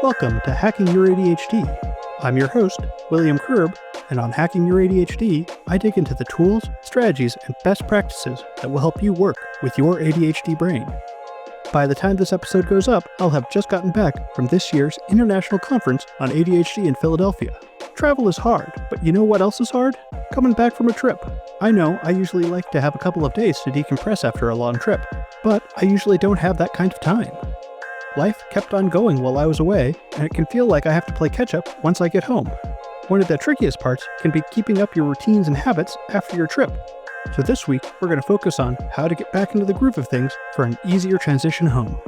Welcome to Hacking Your ADHD. I'm your host, William Kerb, and on Hacking Your ADHD, I dig into the tools, strategies, and best practices that will help you work with your ADHD brain. By the time this episode goes up, I'll have just gotten back from this year's International Conference on ADHD in Philadelphia. Travel is hard, but you know what else is hard? Coming back from a trip. I know I usually like to have a couple of days to decompress after a long trip, but I usually don't have that kind of time. Life kept on going while I was away, and it can feel like I have to play catch-up once I get home. One of the trickiest parts can be keeping up your routines and habits after your trip. So this week, we're going to focus on how to get back into the groove of things for an easier transition home.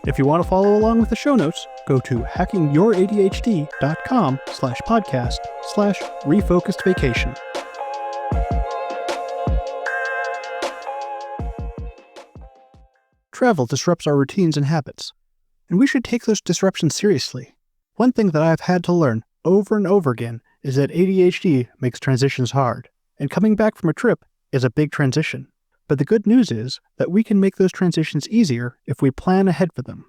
If you want to follow along with the show notes, go to hackingYourADHD.com/podcast/refocusedvacation. Travel disrupts our routines and habits, and we should take those disruptions seriously. One thing that I've had to learn over and over again is that ADHD makes transitions hard, and coming back from a trip is a big transition. But the good news is that we can make those transitions easier if we plan ahead for them.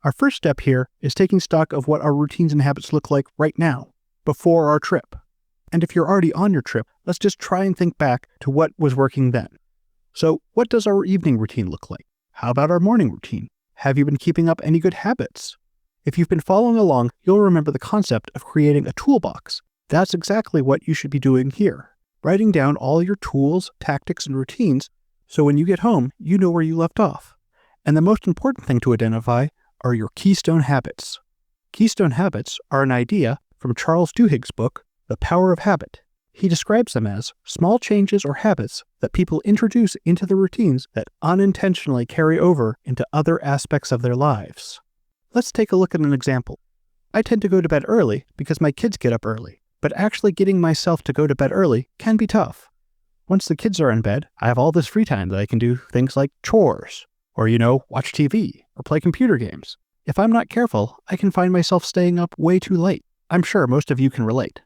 Our first step here is taking stock of what our routines and habits look like right now, before our trip. And if you're already on your trip, let's just try and think back to what was working then. So, what does our evening routine look like? How about our morning routine? Have you been keeping up any good habits? If you've been following along, you'll remember the concept of creating a toolbox. That's exactly what you should be doing here. Writing down all your tools, tactics, and routines so when you get home, you know where you left off. And the most important thing to identify are your keystone habits. Keystone habits are an idea from Charles Duhigg's book, The Power of Habit. He describes them as small changes or habits that people introduce into the routines that unintentionally carry over into other aspects of their lives. Let's take a look at an example. I tend to go to bed early because my kids get up early, but actually getting myself to go to bed early can be tough. Once the kids are in bed, I have all this free time that I can do things like chores, or watch TV, or play computer games. If I'm not careful, I can find myself staying up way too late. I'm sure most of you can relate.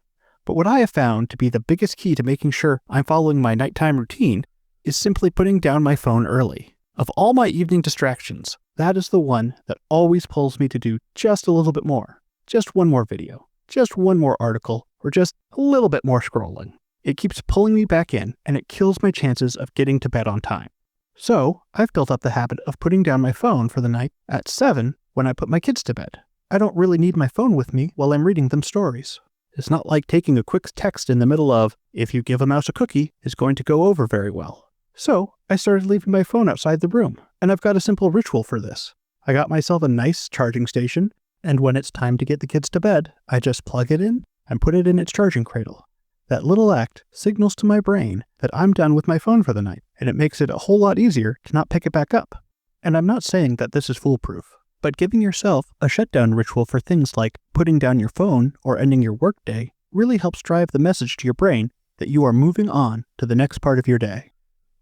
But what I have found to be the biggest key to making sure I'm following my nighttime routine is simply putting down my phone early. Of all my evening distractions, that is the one that always pulls me to do just a little bit more. Just one more video, just one more article, or just a little bit more scrolling. It keeps pulling me back in, and it kills my chances of getting to bed on time. So, I've built up the habit of putting down my phone for the night at 7 when I put my kids to bed. I don't really need my phone with me while I'm reading them stories. It's not like taking a quick text in the middle of, "If you give a mouse a cookie," is going to go over very well. So, I started leaving my phone outside the room, and I've got a simple ritual for this. I got myself a nice charging station, and when it's time to get the kids to bed, I just plug it in and put it in its charging cradle. That little act signals to my brain that I'm done with my phone for the night, and it makes it a whole lot easier to not pick it back up. And I'm not saying that this is foolproof, but giving yourself a shutdown ritual for things like putting down your phone or ending your workday really helps drive the message to your brain that you are moving on to the next part of your day.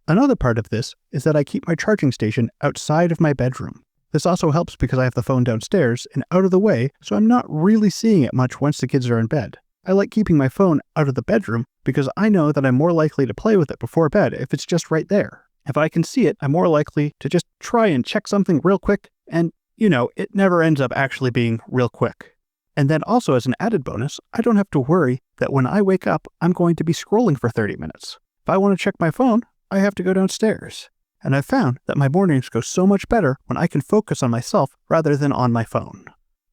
Another part of this is that I keep my charging station outside of my bedroom. This also helps because I have the phone downstairs and out of the way, so I'm not really seeing it much once the kids are in bed. I like keeping my phone out of the bedroom because I know that I'm more likely to play with it before bed if it's just right there. If I can see it, I'm more likely to just try and check something real quick, and it never ends up actually being real quick. And then also as an added bonus, I don't have to worry that when I wake up, I'm going to be scrolling for 30 minutes. If I want to check my phone, I have to go downstairs. And I've found that my mornings go so much better when I can focus on myself rather than on my phone.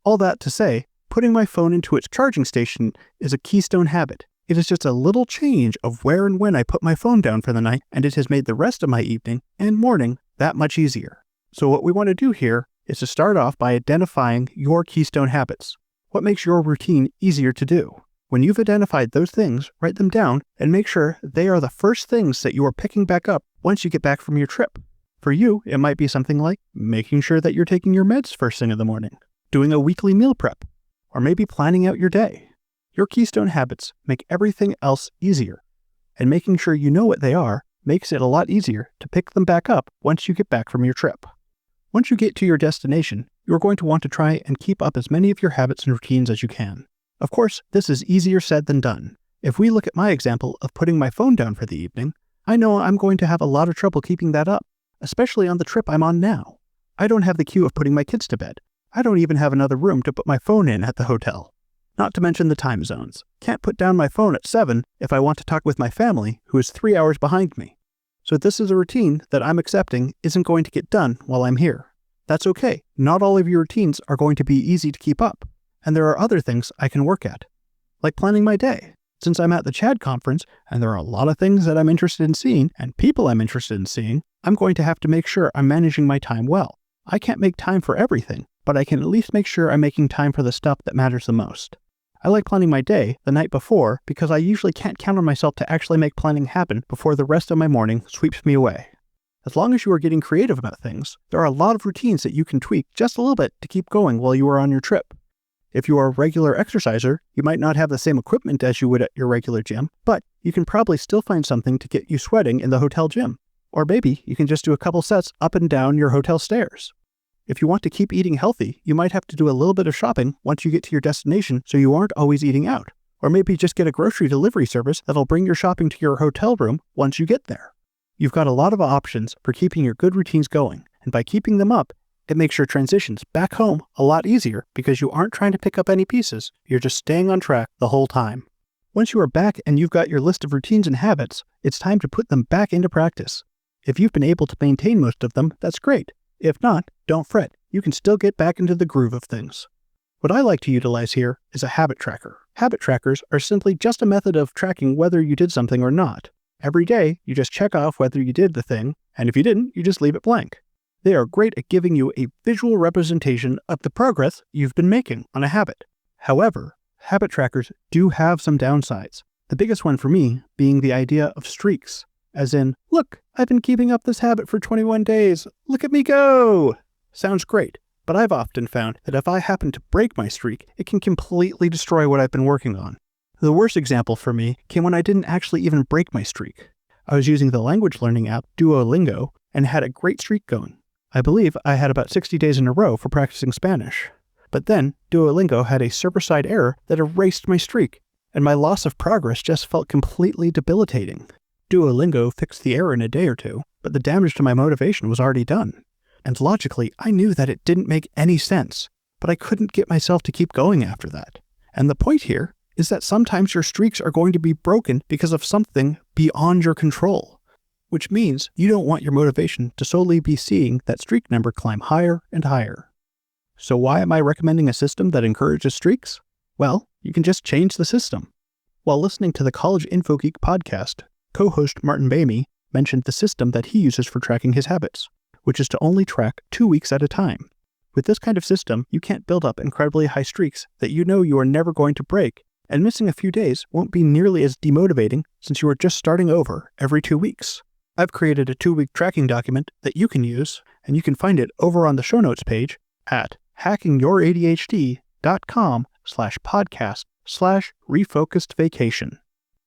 All that to say, putting my phone into its charging station is a keystone habit. It is just a little change of where and when I put my phone down for the night, and it has made the rest of my evening and morning that much easier. So what we want to do here is to start off by identifying your keystone habits. What makes your routine easier to do? When you've identified those things, write them down and make sure they are the first things that you are picking back up once you get back from your trip. For you, it might be something like making sure that you're taking your meds first thing in the morning, doing a weekly meal prep, or maybe planning out your day. Your keystone habits make everything else easier, and making sure you know what they are makes it a lot easier to pick them back up once you get back from your trip. Once you get to your destination, you're going to want to try and keep up as many of your habits and routines as you can. Of course, this is easier said than done. If we look at my example of putting my phone down for the evening, I know I'm going to have a lot of trouble keeping that up, especially on the trip I'm on now. I don't have the cue of putting my kids to bed. I don't even have another room to put my phone in at the hotel. Not to mention the time zones. Can't put down my phone at 7 if I want to talk with my family, who is 3 hours behind me. So this is a routine that I'm accepting isn't going to get done while I'm here. That's okay. Not all of your routines are going to be easy to keep up. And there are other things I can work at, like planning my day. Since I'm at the CHAD conference, and there are a lot of things that I'm interested in seeing, and people I'm interested in seeing, I'm going to have to make sure I'm managing my time well. I can't make time for everything, but I can at least make sure I'm making time for the stuff that matters the most. I like planning my day the night before because I usually can't count on myself to actually make planning happen before the rest of my morning sweeps me away. As long as you are getting creative about things, there are a lot of routines that you can tweak just a little bit to keep going while you are on your trip. If you are a regular exerciser, you might not have the same equipment as you would at your regular gym, but you can probably still find something to get you sweating in the hotel gym. Or maybe you can just do a couple sets up and down your hotel stairs. If you want to keep eating healthy, you might have to do a little bit of shopping once you get to your destination so you aren't always eating out. Or maybe just get a grocery delivery service that'll bring your shopping to your hotel room once you get there. You've got a lot of options for keeping your good routines going, and by keeping them up, it makes your transitions back home a lot easier because you aren't trying to pick up any pieces, you're just staying on track the whole time. Once you are back and you've got your list of routines and habits, it's time to put them back into practice. If you've been able to maintain most of them, that's great. If not, don't fret, you can still get back into the groove of things. What I like to utilize here is a habit tracker. Habit trackers are simply just a method of tracking whether you did something or not. Every day, you just check off whether you did the thing, and if you didn't, you just leave it blank. They are great at giving you a visual representation of the progress you've been making on a habit. However, habit trackers do have some downsides. The biggest one for me being the idea of streaks. As in, look, I've been keeping up this habit for 21 days. Look at me go! Sounds great, but I've often found that if I happen to break my streak, it can completely destroy what I've been working on. The worst example for me came when I didn't actually even break my streak. I was using the language learning app Duolingo and had a great streak going. I believe I had about 60 days in a row for practicing Spanish. But then, Duolingo had a server-side error that erased my streak, and my loss of progress just felt completely debilitating. Duolingo fixed the error in a day or two, but the damage to my motivation was already done. And logically, I knew that it didn't make any sense, but I couldn't get myself to keep going after that. And the point here is that sometimes your streaks are going to be broken because of something beyond your control. Which means you don't want your motivation to solely be seeing that streak number climb higher and higher. So why am I recommending a system that encourages streaks? Well, you can just change the system. While listening to the College Info Geek podcast, co-host Martin Bamey mentioned the system that he uses for tracking his habits, which is to only track 2 weeks at a time. With this kind of system, you can't build up incredibly high streaks that you know you are never going to break, and missing a few days won't be nearly as demotivating since you are just starting over every 2 weeks. I've created a 2-week tracking document that you can use, and you can find it over on the show notes page at hackingyouradhd.com/podcast/refocusedvacation.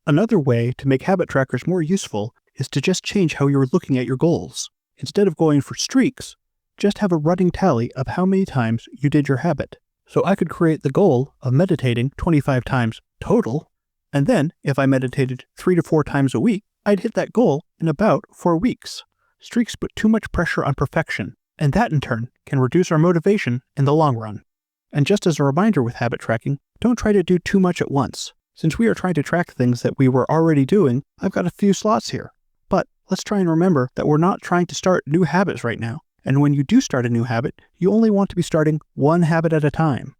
Another way to make habit trackers more useful is to just change how you're looking at your goals. Instead of going for streaks, just have a running tally of how many times you did your habit. So I could create the goal of meditating 25 times total, and then if I meditated 3 to 4 times a week, I'd hit that goal in about 4 weeks. Streaks put too much pressure on perfection, and that in turn can reduce our motivation in the long run. And just as a reminder with habit tracking, don't try to do too much at once. Since we are trying to track things that we were already doing, I've got a few slots here. But let's try and remember that we're not trying to start new habits right now. And when you do start a new habit, you only want to be starting one habit at a time.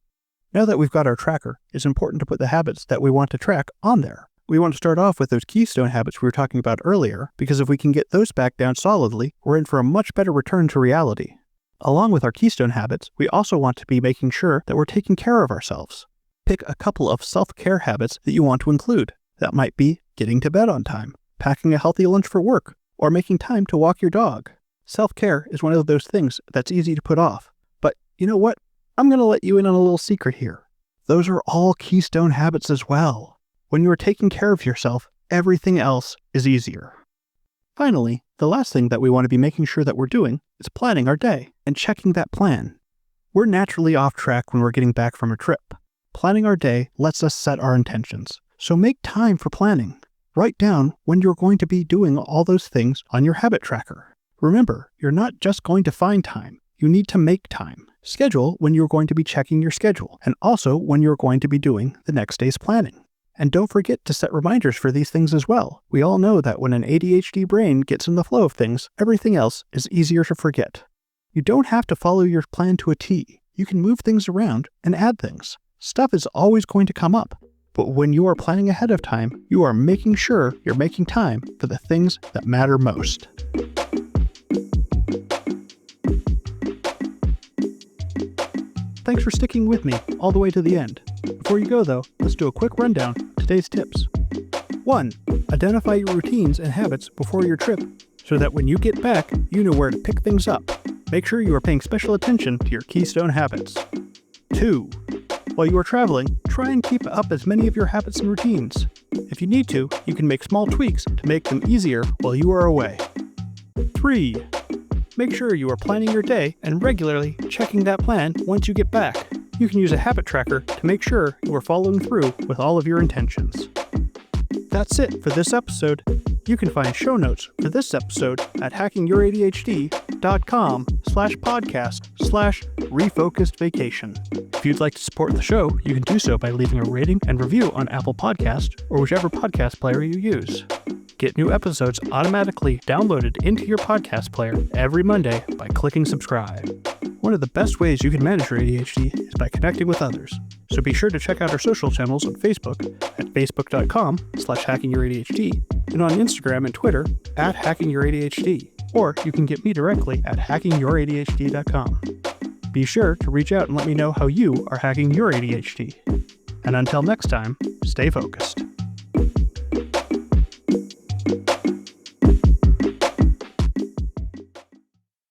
Now that we've got our tracker, it's important to put the habits that we want to track on there. We want to start off with those keystone habits we were talking about earlier, because if we can get those back down solidly, we're in for a much better return to reality. Along with our keystone habits, we also want to be making sure that we're taking care of ourselves. Pick a couple of self-care habits that you want to include. That might be getting to bed on time, packing a healthy lunch for work, or making time to walk your dog. Self-care is one of those things that's easy to put off. But you know what? I'm going to let you in on a little secret here. Those are all keystone habits as well. When you are taking care of yourself, everything else is easier. Finally, the last thing that we want to be making sure that we're doing is planning our day and checking that plan. We're naturally off track when we're getting back from a trip. Planning our day lets us set our intentions. So make time for planning. Write down when you're going to be doing all those things on your habit tracker. Remember, you're not just going to find time. You need to make time. Schedule when you're going to be checking your schedule, and also when you're going to be doing the next day's planning. And don't forget to set reminders for these things as well. We all know that when an ADHD brain gets in the flow of things, everything else is easier to forget. You don't have to follow your plan to a T. You can move things around and add things. Stuff is always going to come up. But when you are planning ahead of time, you are making sure you're making time for the things that matter most. Thanks for sticking with me all the way to the end. Before you go though, let's do a quick rundown of today's tips. 1. Identify your routines and habits before your trip so that when you get back, you know where to pick things up. Make sure you are paying special attention to your keystone habits. 2. While you are traveling, try and keep up as many of your habits and routines. If you need to, you can make small tweaks to make them easier while you are away. 3. Make sure you are planning your day and regularly checking that plan once you get back. You can use a habit tracker to make sure you are following through with all of your intentions. That's it for this episode. You can find show notes for this episode at hackingyourADHD.com/podcast/refocusedvacation. If you'd like to support the show, you can do so by leaving a rating and review on Apple Podcast or whichever podcast player you use. Get new episodes automatically downloaded into your podcast player every Monday by clicking subscribe. One of the best ways you can manage your ADHD is by connecting with others. So be sure to check out our social channels on Facebook at facebook.com/hackingyourADHD and on Instagram and Twitter at hackingyourADHD, or you can get me directly at hackingyourADHD.com. Be sure to reach out and let me know how you are hacking your ADHD. And until next time, stay focused.